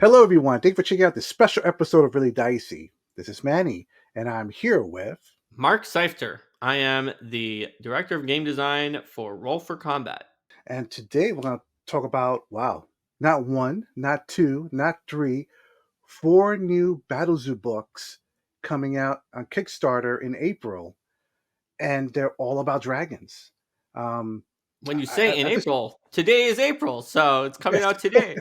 Hello, everyone. Thank you for checking out this special episode of Really Dicey. This is Manny, and I'm here with. Mark Seifter. I am the director of game design for Roll for Combat. And today we're going to talk about, wow, not one, not two, not three, four new Battlezoo books coming out on Kickstarter in April, and they're all about dragons. Um, When you I, say in I just, April, today is April, so it's coming yes. out today.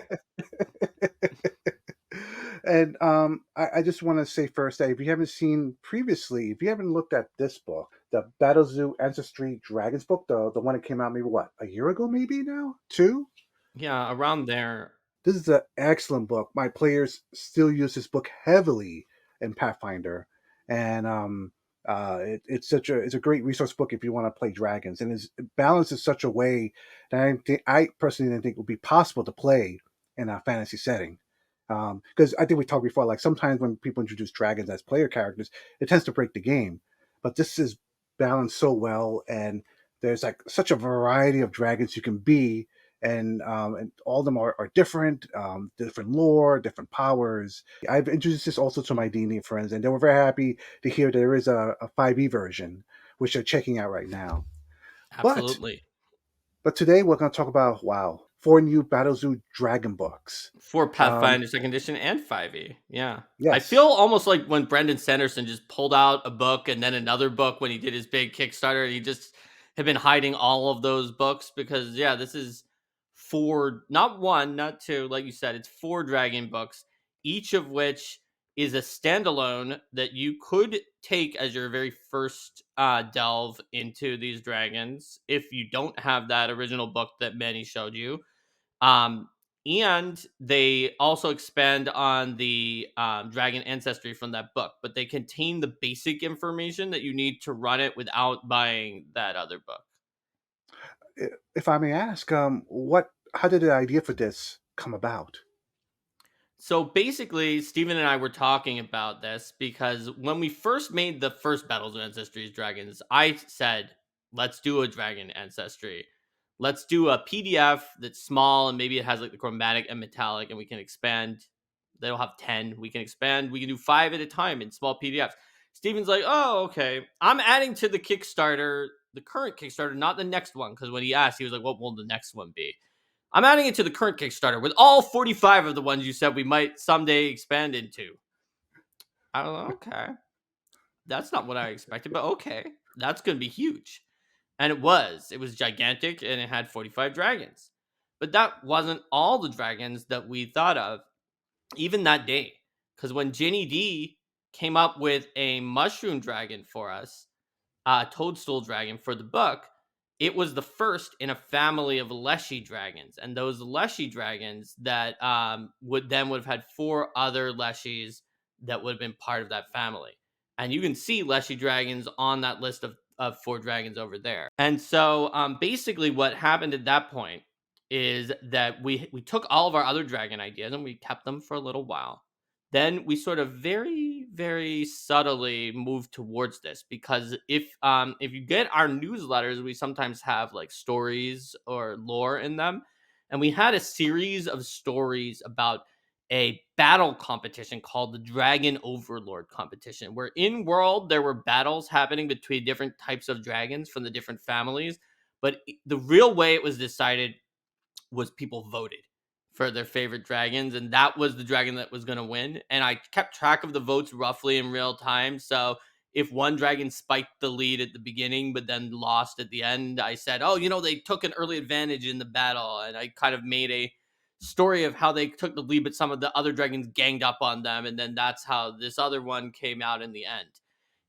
And I just want to say first that if you haven't seen previously, if you haven't looked at this book, the Battlezoo Ancestry Dragons book, the one that came out maybe what, a year ago, maybe now? Two? Yeah, around there. This is an excellent book. My players still use this book heavily in Pathfinder. And it's a great resource book if you want to play dragons. And it's balanced in such a way that I personally didn't think it would be possible to play in a fantasy setting. Because I think we talked before, like sometimes when people introduce dragons as player characters, it tends to break the game. But this is balanced so well, and there's like such a variety of dragons you can be, and all of them are different, different lore, different powers. I've introduced this also to my D&D friends, and they were very happy to hear there is a 5e version, which they're checking out right now. But Absolutely. but today we're going to talk about, wow, four new Battlezoo Dragon books. For Um, Pathfinder Second Edition and 5e. Yeah. I feel yes, almost like when Brendan Sanderson just pulled out a book and then another book when he did his big Kickstarter. He just had been hiding all of those books because, yeah, this is four, not one, not two, like you said, it's four dragon books, each of which is a standalone that you could take as your very first delve into these dragons if you don't have that original book that Manny showed you. um, and they also expand on the dragon ancestry from that book, but they contain the basic information that you need to run it without buying that other book. if I may ask, how did the idea for this come about? So basically, Steven and I were talking about this because when we first made the first Battles of Ancestries Dragons, I said, let's do a dragon ancestry. Let's do a PDF that's small and maybe it has like the chromatic and metallic, and we can expand. They'll have 10. We can expand. We can do 5 at a time in small PDFs. Steven's like, oh, okay. I'm adding to the Kickstarter, the current Kickstarter, not the next one. Because when he asked, he was like, what will the next one be? I'm adding it to the current Kickstarter with all 45 of the ones you said we might someday expand into. I don't know. Okay. That's not what I expected, but okay. That's going to be huge. And it was. It was gigantic and it had 45 dragons. But that wasn't all the dragons that we thought of, even that day. Because when Ginny D came up with a mushroom dragon for us, toadstool dragon for the book, it was the first in a family of leshy dragons, and those leshy dragons that would have had four other leshies that would have been part of that family. And you can see leshy dragons on that list of four dragons over there. And so basically what happened at that point is that we took all of our other dragon ideas and we kept them for a little while. Then we sort of very, very subtly move towards this because if you get our newsletters, we sometimes have like stories or lore in them. And we had a series of stories about a battle competition called the Dragon Overlord competition, where in world there were battles happening between different types of dragons from the different families. But the real way it was decided was people voted for their favorite dragons, and that was the dragon that was going to win. And I kept track of the votes roughly in real time. So if one dragon spiked the lead at the beginning but then lost at the end, I said, oh, they took an early advantage in the battle. And I kind of made a story of how they took the lead, but some of the other dragons ganged up on them. And then that's how this other one came out in the end.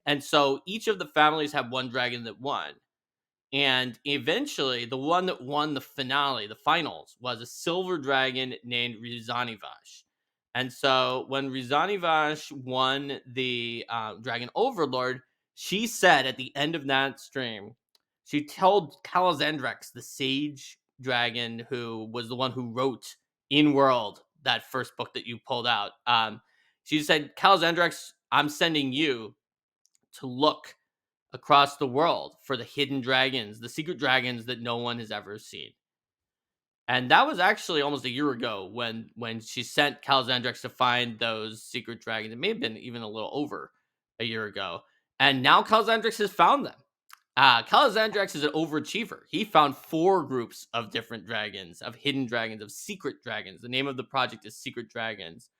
And so each of the families had one dragon that won. And eventually, the one that won the finale, the finals, was a silver dragon named Rizanivash. And so when Rizanivash won the Dragon Overlord, she said at the end of that stream, she told Calazandrex, the sage dragon who was the one who wrote In World, that first book that you pulled out. She said, Calazandrex, I'm sending you to look across the world for the hidden dragons, the secret dragons that no one has ever seen. And that was actually almost a year ago when she sent Calzandrex to find those secret dragons. It may have been even a little over a year ago. And now Calzandrex has found them. Calzandrex is an overachiever. He found 4 groups of different dragons, of hidden dragons, of secret dragons. The name of the project is Secret Dragons.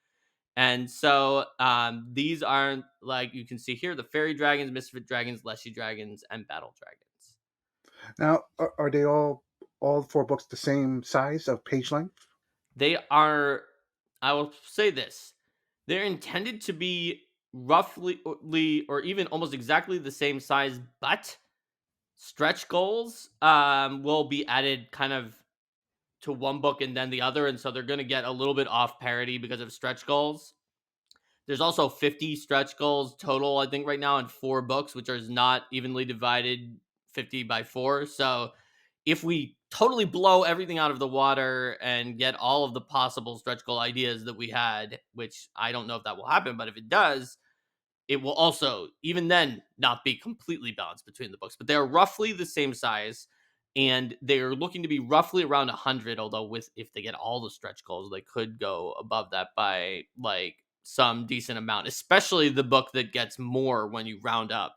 And so these are, like you can see here, the fairy dragons, misfit dragons, leshy dragons, and battle dragons. Now, are they all 4 books the same size of page length? They are, I will say this, they're intended to be roughly or even almost exactly the same size, but stretch goals will be added kind of to one book and then the other. And so they're going to get a little bit off parity because of stretch goals. There's also 50 stretch goals total, I think, right now in 4 books, which is not evenly divided 50 by 4. So if we totally blow everything out of the water and get all of the possible stretch goal ideas that we had, which I don't know if that will happen, but if it does, it will also, even then, not be completely balanced between the books. But they are roughly the same size, and they're looking to be roughly around 100. Although, with if they get all the stretch goals, they could go above that by like some decent amount. Especially the book that gets more when you round up,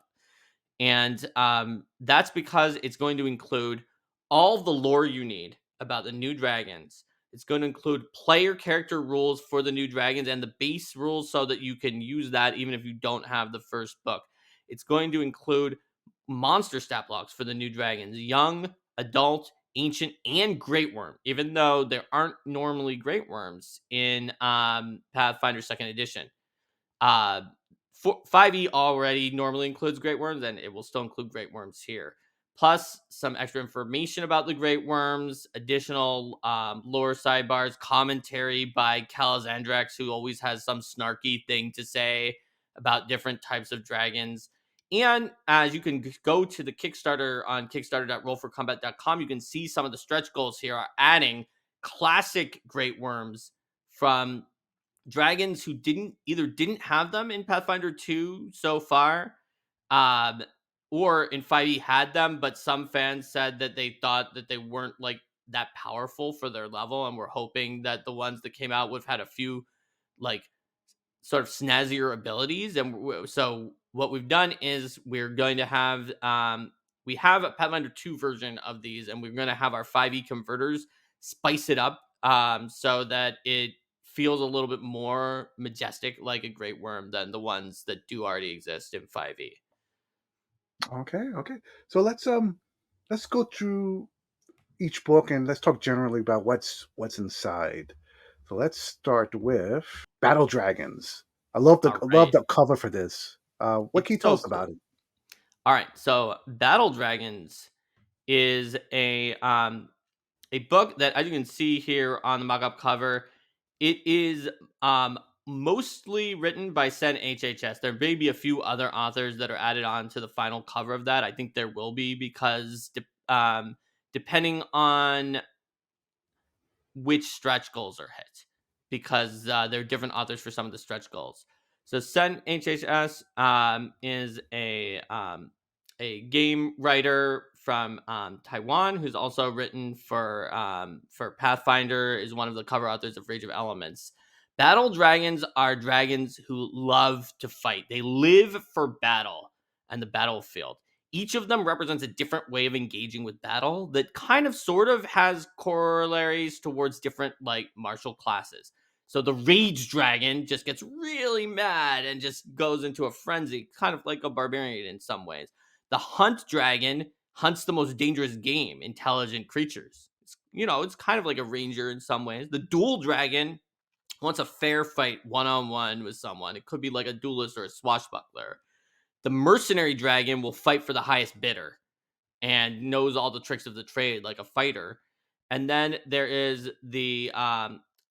and that's because it's going to include all of the lore you need about the new dragons. It's going to include player character rules for the new dragons and the base rules so that you can use that even if you don't have the first book. It's going to include monster stat blocks for the new dragons, young, adult, ancient, and great worm, even though there aren't normally great worms in Pathfinder second edition. Uh, 5e already normally includes great worms, and it will still include great worms here. Plus, some extra information about the great worms, additional lore sidebars, commentary by Calzandrex, who always has some snarky thing to say about different types of dragons. And as you can go to the Kickstarter on kickstarter.rollforcombat.com, you can see some of the stretch goals here are adding classic great worms from dragons who didn't have them in Pathfinder 2 so far, um, or in 5e had them, but some fans said that they thought that they weren't like that powerful for their level, and were hoping that the ones that came out would have had a few like sort of snazzier abilities. And so what we've done is we're going to have we have a Pathfinder 2 version of these, and we're going to have our 5e converters spice it up so that it feels a little bit more majestic like a great worm than the ones that do already exist in 5e. Okay, okay. So let's go through each book and let's talk generally about what's inside. So let's start with Battle Dragons. All I love right. the cover for this. What It's can you tell so us about cool. it? All right. So Battle Dragons is a book that, as you can see here on the mock-up cover, it is mostly written by Sen HHS. There may be a few other authors that are added on to the final cover of that. I think there will be because depending on which stretch goals are hit, because there are different authors for some of the stretch goals. So Sen HHS is a game writer from Taiwan who's also written for Pathfinder. Is one of the cover authors of Rage of Elements. Battle dragons are dragons who love to fight. They live for battle and the battlefield. Each of them represents a different way of engaging with battle that kind of sort of has corollaries towards different like martial classes. So the rage dragon just gets really mad and just goes into a frenzy, kind of like a barbarian in some ways. The hunt dragon hunts the most dangerous game, intelligent creatures. It's kind of like a ranger in some ways. The duel dragon wants a fair fight one on one with someone. It could be like a duelist or a swashbuckler. The mercenary dragon will fight for the highest bidder and knows all the tricks of the trade like a fighter. And then there is the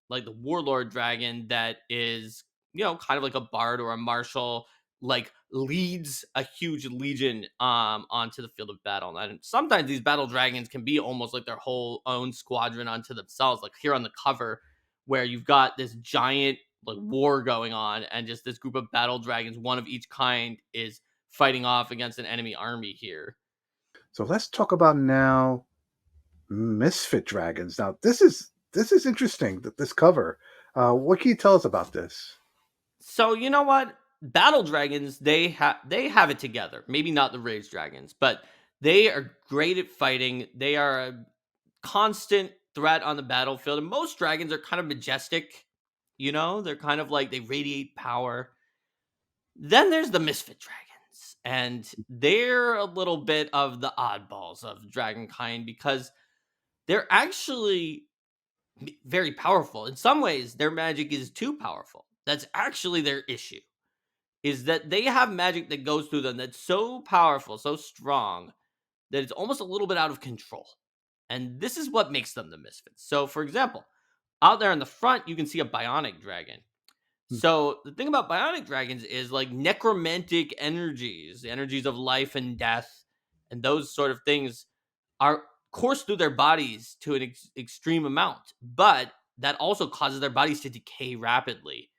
like the warlord dragon that is, kind of like a bard or a marshal, like leads a huge legion onto the field of battle. And sometimes these battle dragons can be almost like their whole own squadron onto themselves, like here on the cover where you've got this giant like war going on, and just this group of battle dragons, one of each kind, is fighting off against an enemy army here. So let's talk about now Misfit Dragons. Now this is interesting. This cover. What can you tell us about this? So you know what? Battle dragons, they have it together. Maybe not the rage dragons, but they are great at fighting. They are a constant threat on the battlefield. And most dragons are kind of majestic. They're kind of like they radiate power. Then there's the misfit dragons, and they're a little bit of the oddballs of dragonkind because they're actually very powerful. In some ways, their magic is too powerful. That's actually their issue. Is that they have magic that goes through them that's so powerful, so strong that it's almost a little bit out of control. And this is what makes them the misfits. So, for example, out there in the front, you can see a bionic dragon. Hmm. So, the thing about bionic dragons is like necromantic energies, the energies of life and death, and those sort of things are course through their bodies to an extreme amount, but that also causes their bodies to decay rapidly.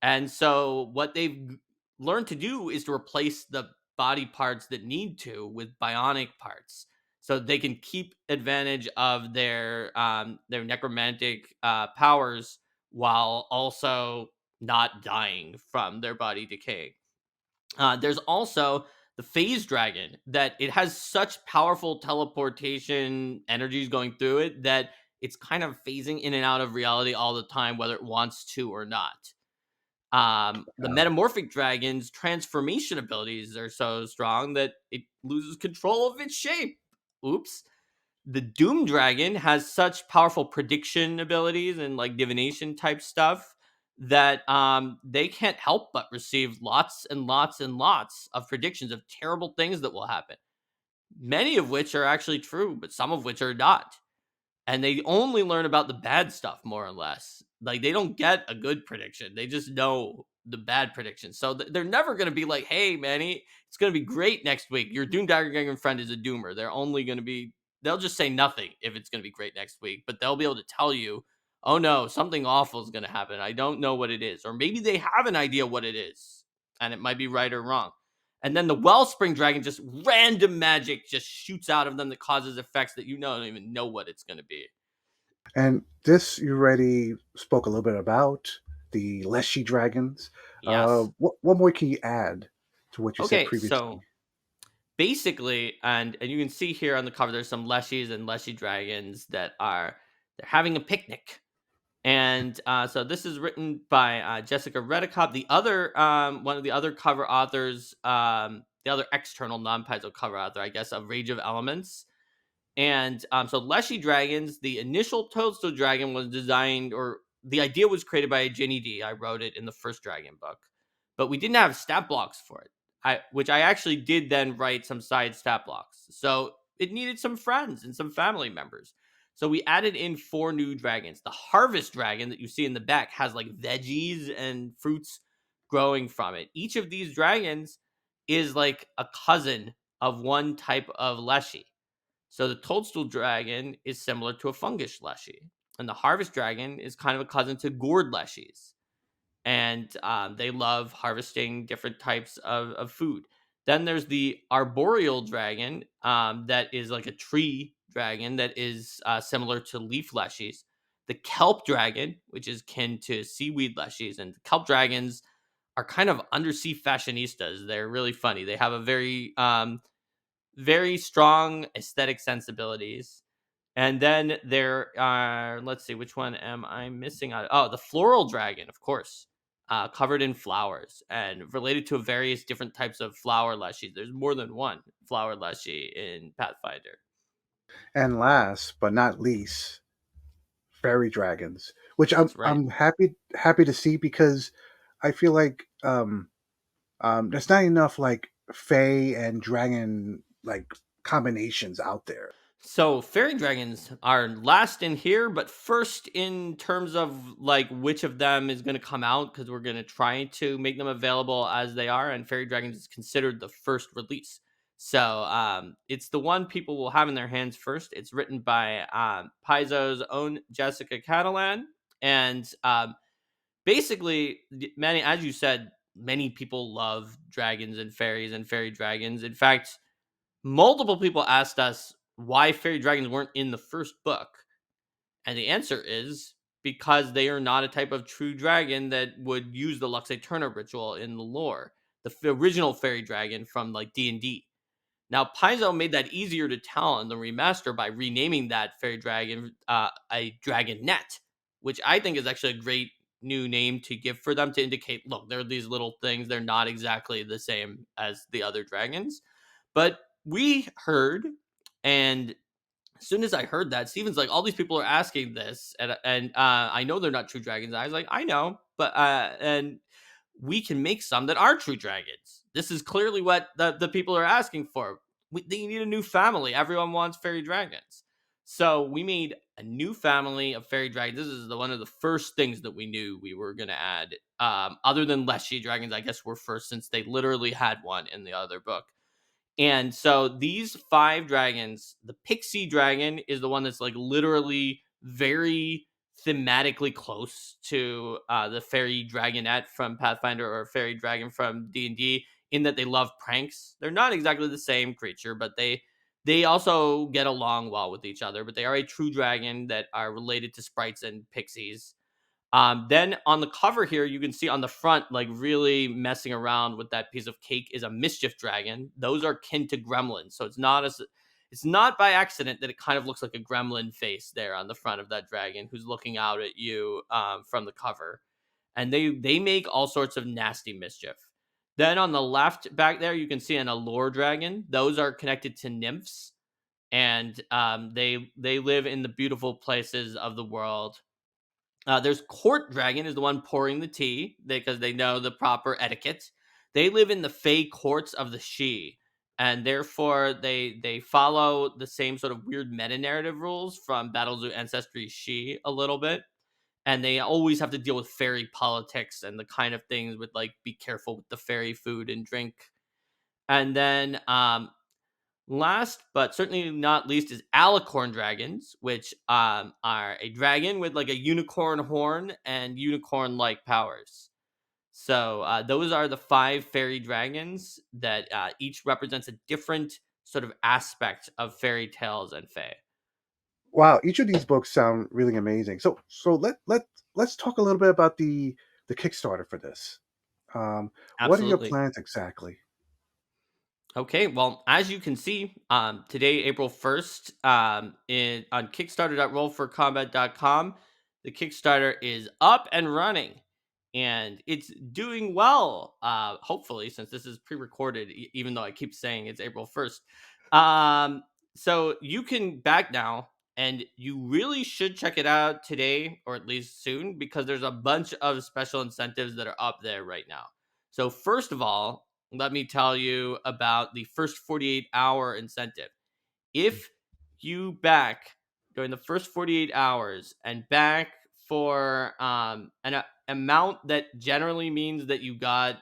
And so what they've learned to do is to replace the body parts that need to with bionic parts, so they can keep advantage of their necromantic powers while also not dying from their body decay. There's also the phase dragon that it has such powerful teleportation energies going through it that it's kind of phasing in and out of reality all the time, whether it wants to or not. The Wow. metamorphic dragon's transformation abilities are so strong that it loses control of its shape. Oops. The Doom Dragon has such powerful prediction abilities and like divination type stuff that they can't help but receive lots and lots and lots of predictions of terrible things that will happen. Many of which are actually true, but some of which are not, and they only learn about the bad stuff more or less. Like they don't get a good prediction. They just know the bad prediction. So they're never going to be like, "Hey, Manny, it's going to be great next week." Your Doom Dragon friend is a doomer. They're only going to be they'll just say nothing if it's going to be great next week, but they'll be able to tell you, "Oh no, something awful is going to happen. I don't know what it is." Or maybe they have an idea what it is, and it might be right or wrong. And then the Wellspring Dragon, just random magic just shoots out of them that causes effects that you don't even know what it's going to be. And this you already spoke a little bit about the Leshy Dragons. Yes. What more can you add to what you said Okay, previously? so basically, and you can see here on the cover, there's some leshies and leshy dragons that are they're having a picnic. And so this is written by Jessica Redicott, the other one of the other cover authors, the other external non-paizo cover author, I guess, of Rage of Elements. And so Leshy Dragons, the initial Toadstool Dragon was designed, or the idea was created by Ginny D. I wrote it in the first Dragon book, but we didn't have stat blocks for it. Which I actually did then write some side stat blocks. So it needed some friends and some family members. So we added in 4 new dragons. The Harvest Dragon that you see in the back has like veggies and fruits growing from it. Each of these dragons is like a cousin of one type of Leshy. So the toadstool dragon is similar to a fungus leshy, and the harvest dragon is kind of a cousin to gourd leshies. And they love harvesting different types of food. Then there's the arboreal dragon that is like a tree dragon that is similar to leaf leshies. The kelp dragon, which is kin to seaweed leshies, and kelp dragons are kind of undersea fashionistas. They're really funny. They have a very strong aesthetic sensibilities. And then there are, let's see, which one am I missing out? Oh, the floral dragon, of course, covered in flowers and related to various different types of flower leshy. There's more than one flower leshy in Pathfinder. And last but not least, fairy dragons, which I'm That's right. I'm happy to see because I feel like there's not enough like fae and dragon like combinations out there. So fairy dragons are last in here, but first in terms of like which of them is going to come out, because we're going to try to make them available as they are, and fairy dragons is considered the first release. So it's the one people will have in their hands first. It's written by Paizo's own Jessica Catalan, and basically, many, as you said, many people love dragons and fairies and fairy dragons. In fact, multiple people asked us, why fairy dragons weren't in the first book. And the answer is because they are not a type of true dragon that would use the Lux Aeterna ritual in the lore. The original fairy dragon from like D&D. Now, Paizo made that easier to tell in the remaster by renaming that fairy dragon a dragonette, which I think is actually a great new name to give for them to indicate, look, they're these little things. They're not exactly the same as the other dragons. But we heard, and as soon as I heard that, Steven's like, all these people are asking this, and I know they're not true dragons. I was like, I know, but and we can make some that are true dragons. This is clearly what the people are asking for. They need a new family. Everyone wants fairy dragons. So we made a new family of fairy dragons. This is one of the first things that we knew we were going to add. Other than leshy dragons, I guess we're first since they literally had one in the other book. And so these 5 dragons, the pixie dragon is the one that's like literally very thematically close to the fairy dragonette from Pathfinder or fairy dragon from D&D in that they love pranks. They're not exactly the same creature, but they also get along well with each other, but they are a true dragon that are related to sprites and pixies. Then on the cover here, you can see on the front, like really messing around with that piece of cake is a mischief dragon. Those are kin to gremlins, so it's not by accident that it kind of looks like a gremlin face there on the front of that dragon who's looking out at you from the cover, and they make all sorts of nasty mischief. Then on the left back there, you can see an allure dragon. Those are connected to nymphs, and they live in the beautiful places of the world. There's court dragon is the one pouring the tea because they know the proper etiquette. They live in the fey courts of the She, and therefore they follow the same sort of weird meta narrative rules from Battlezoo Ancestry She a little bit, and they always have to deal with fairy politics and the kind of things with like be careful with the fairy food and drink. And then last but certainly not least is alicorn dragons, which are a dragon with like a unicorn horn and unicorn like powers. So those are the 5 fairy dragons that each represents a different sort of aspect of fairy tales and fae. Wow, each of these books sound really amazing. Let's talk a little bit about the Kickstarter for this. What are your Absolutely. plans exactly? Okay, well, as you can see, today, April 1st, on Kickstarter.rollforcombat.com, the Kickstarter is up and running and it's doing well. Hopefully, since this is pre recorded, even though I keep saying it's April 1st. So you can back now, and you really should check it out today or at least soon because there's a bunch of special incentives that are up there right now. So, first of all, let me tell you about the first 48-hour incentive. If you back during the first 48 hours and back for an amount that generally means that you got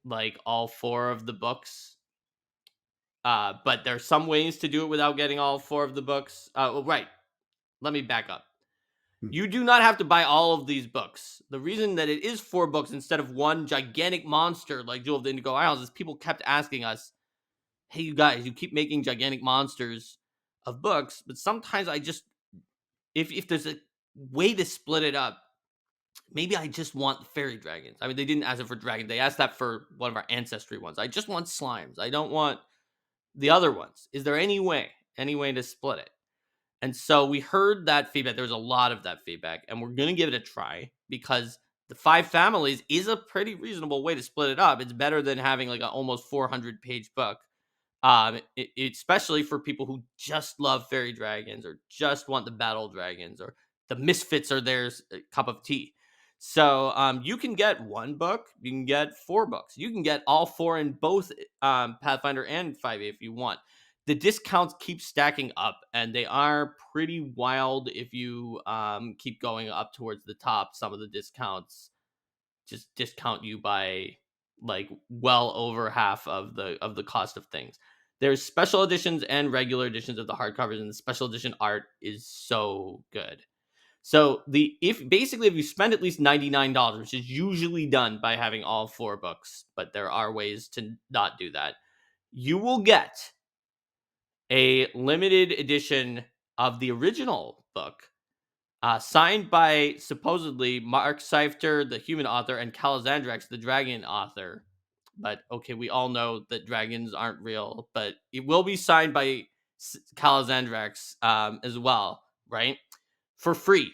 like all 4 of the books, but there's some ways to do it without getting all 4 of the books. Well, right. Let me back up. Hmm. You do not have to buy all of these books. The reason that it is 4 books instead of one gigantic monster like Jewel of the Indigo Isles is people kept asking us, hey, you guys, you keep making gigantic monsters of books, but sometimes I just, if there's a way to split it up, maybe I just want fairy dragons. I mean, they didn't ask it for dragons. They asked that for one of our ancestry ones. I just want slimes. I don't want the other ones. Is there any way to split it? And so we heard that feedback. There was a lot of that feedback, and we're going to give it a try because the 5 families is a pretty reasonable way to split it up. It's better than having like an almost 400-page book. Especially for people who just love fairy dragons or just want the battle dragons or the misfits are their cup of tea. So you can get 1 book, you can get 4 books, you can get all 4 in both Pathfinder and 5e if you want. The discounts keep stacking up, and they are pretty wild if you keep going up towards the top. Some of the discounts just discount you by like well over half of the cost of things. There's special editions and regular editions of the hardcovers, and the special edition art is so good. So the if you spend at least $99, which is usually done by having all 4 books, but there are ways to not do that, you will get a limited edition of the original book, signed by supposedly Mark Seifter, the human author, and Calazandrax, the dragon author. But okay, we all know that dragons aren't real, but it will be signed by Calazandrax as well, right? For free,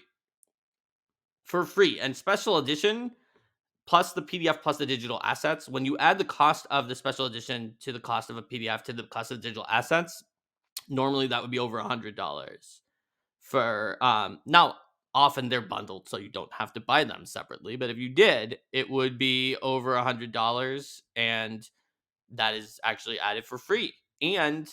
and special edition plus the PDF plus the digital assets. When you add the cost of the special edition to the cost of a PDF to the cost of the digital assets, normally that would be over $100 for now. Often they're bundled so you don't have to buy them separately, but if you did, it would be over $100, and that is actually added for free. And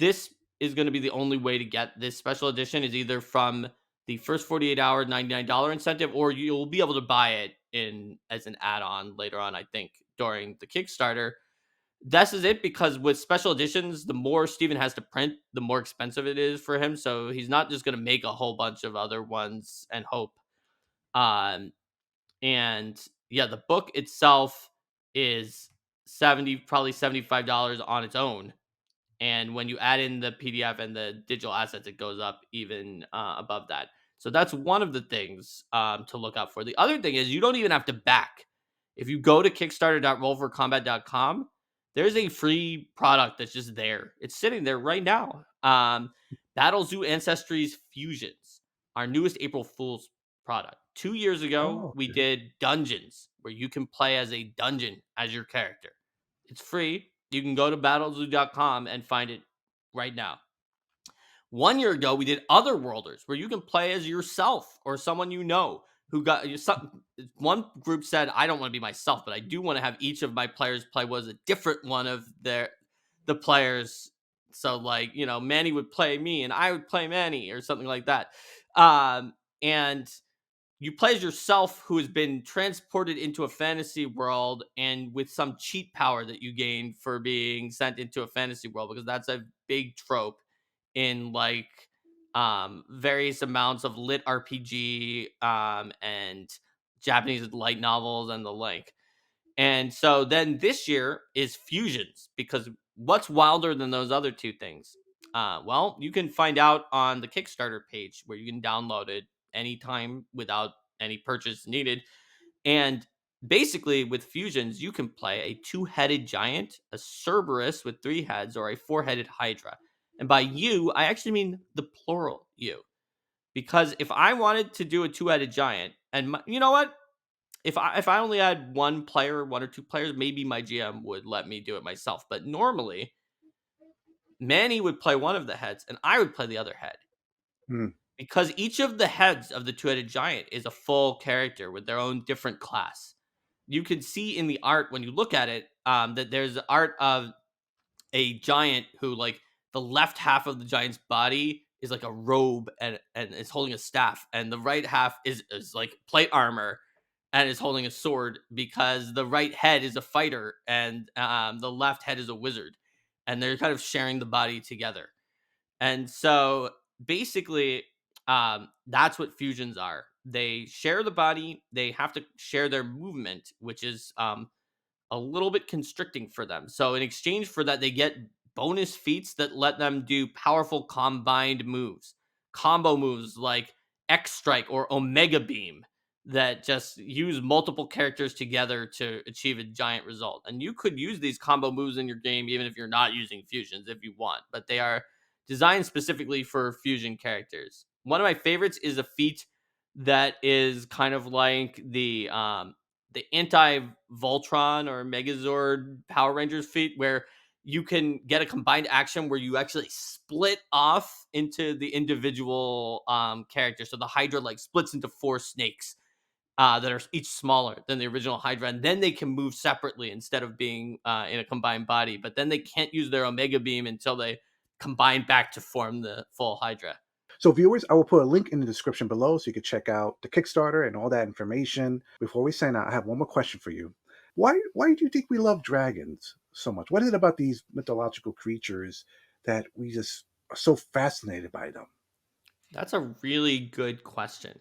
this is going to be the only way to get this special edition is either from the first 48-hour $99 incentive, or you'll be able to buy it in as an add-on later on, I think, during the Kickstarter. This is it, because with special editions, the more Steven has to print, the more expensive it is for him. So he's not just going to make a whole bunch of other ones and hope. Um, and yeah, the book itself is probably $75 on its own. And when you add in the PDF and the digital assets, it goes up even above that. So that's one of the things to look out for. The other thing is you don't even have to back. If you go to kickstarter.rollforcombat.com, there's a free product that's just there. It's sitting there right now. Battlezoo Ancestry's Fusions, our newest April Fool's product. 2 years ago, Oh, we okay. did Dungeons, where you can play as a dungeon as your character. It's free. You can go to battlezoo.com and find it right now. 1 year ago, we did Otherworlders, where you can play as yourself or someone you know who got some. One group said, "I don't want to be myself, but I do want to have each of my players play was a different one of the players." So, like, Manny would play me, and I would play Manny, or something like that. And you play as yourself, who has been transported into a fantasy world, and with some cheat power that you gain for being sent into a fantasy world, because that's a big trope in, like, various amounts of lit RPG and Japanese light novels and the like. And so then this year is fusions, because what's wilder than those other two things? Well, you can find out on the Kickstarter page, where you can download it anytime without any purchase needed. And basically, with fusions, you can play a two-headed giant, a Cerberus with three heads, or a four-headed Hydra. And by you, I actually mean the plural you. Because if I wanted to do a two-headed giant, and you know what? If I only had one player, one or two players, maybe my GM would let me do it myself. But normally, Manny would play one of the heads, and I would play the other head, Hmm. because each of the heads of the two-headed giant is a full character with their own different class. You can see in the art, when you look at it, that there's art of a giant who, like, the left half of the giant's body is like a robe, and is holding a staff, and the right half is like plate armor and is holding a sword, because the right head is a fighter, and the left head is a wizard, and they're kind of sharing the body together. And so basically, that's what fusions are. They share the body. They have to share their movement, which is a little bit constricting for them. So in exchange for that, they get bonus feats that let them do powerful combined moves, combo moves like X Strike or Omega Beam, that just use multiple characters together to achieve a giant result. And you could use these combo moves in your game even if you're not using fusions if you want, but they are designed specifically for fusion characters. One of my favorites is a feat that is kind of like the anti Voltron or Megazord Power Rangers feat, where you can get a combined action where you actually split off into the individual characters. So the Hydra, like, splits into four snakes that are each smaller than the original Hydra, and then they can move separately instead of being in a combined body. But then they can't use their Omega Beam until they combine back to form the full Hydra. So, viewers, I will put a link in the description below so you can check out the Kickstarter and all that information. Before we sign out, I have one more question for you. Why do you think we love dragons so much? What is it about these mythological creatures that we just are so fascinated by them? That's a really good question.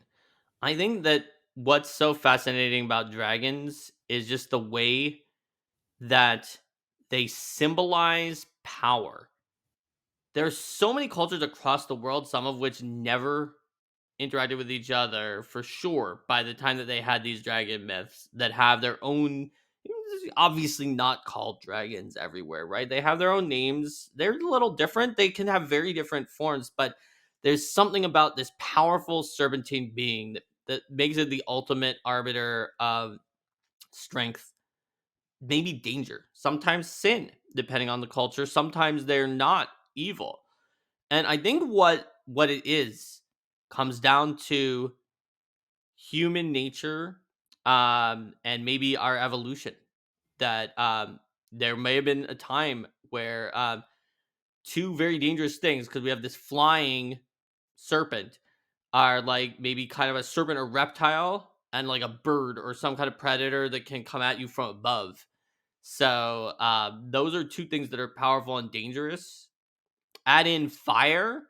I think that what's so fascinating about dragons is just the way that they symbolize power. there's so many cultures across the world, some of which never interacted with each other for sure by the time that they had these dragon myths that have their own, obviously not called dragons everywhere, right? They have their own names. They're a little different. They can have very different forms, but there's something about this powerful serpentine being that makes it the ultimate arbiter of strength, maybe danger, sometimes sin, depending on the culture. Sometimes they're not evil. And I think what it is comes down to human nature, and maybe our evolution. That there may have been a time where two very dangerous things, because we have this flying serpent, are like maybe kind of a serpent or reptile, and like a bird or some kind of predator that can come at you from above. So those are two things that are powerful and dangerous. Add in fire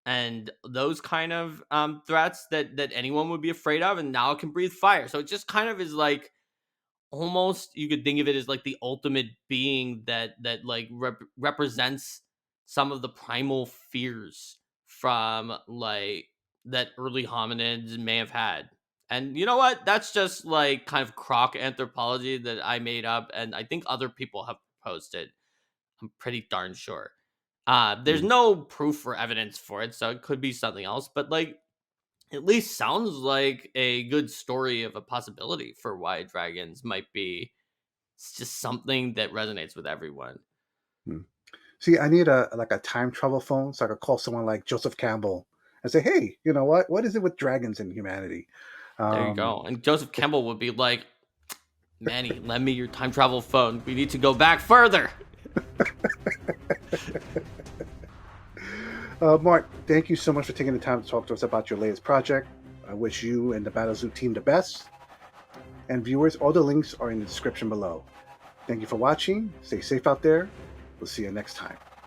and those kind of threats that anyone would be afraid of, and now it can breathe fire. So it just kind of is like, almost you could think of it as like the ultimate being that like represents some of the primal fears from like that early hominids may have had. And you know what? That's just like kind of croc anthropology that I made up, and I think other people have proposed it. I'm pretty darn sure. There's Mm, no proof or evidence for it, so it could be something else. But like, at least sounds like a good story of a possibility for why dragons might be. It's just something that resonates with everyone. mm. See, I need a like a time travel phone so I could call someone like Joseph Campbell and say, "Hey, you know what? What is it with dragons and humanity?" There you Um, go. And Joseph Campbell would be like, Manny, lend me your time travel phone. We need to go back further. Mark, thank you so much for taking the time to talk to us about your latest project. I wish you and the Battlezoo team the best. And viewers, all the links are in the description below. Thank you for watching. Stay safe out there. We'll see you next time.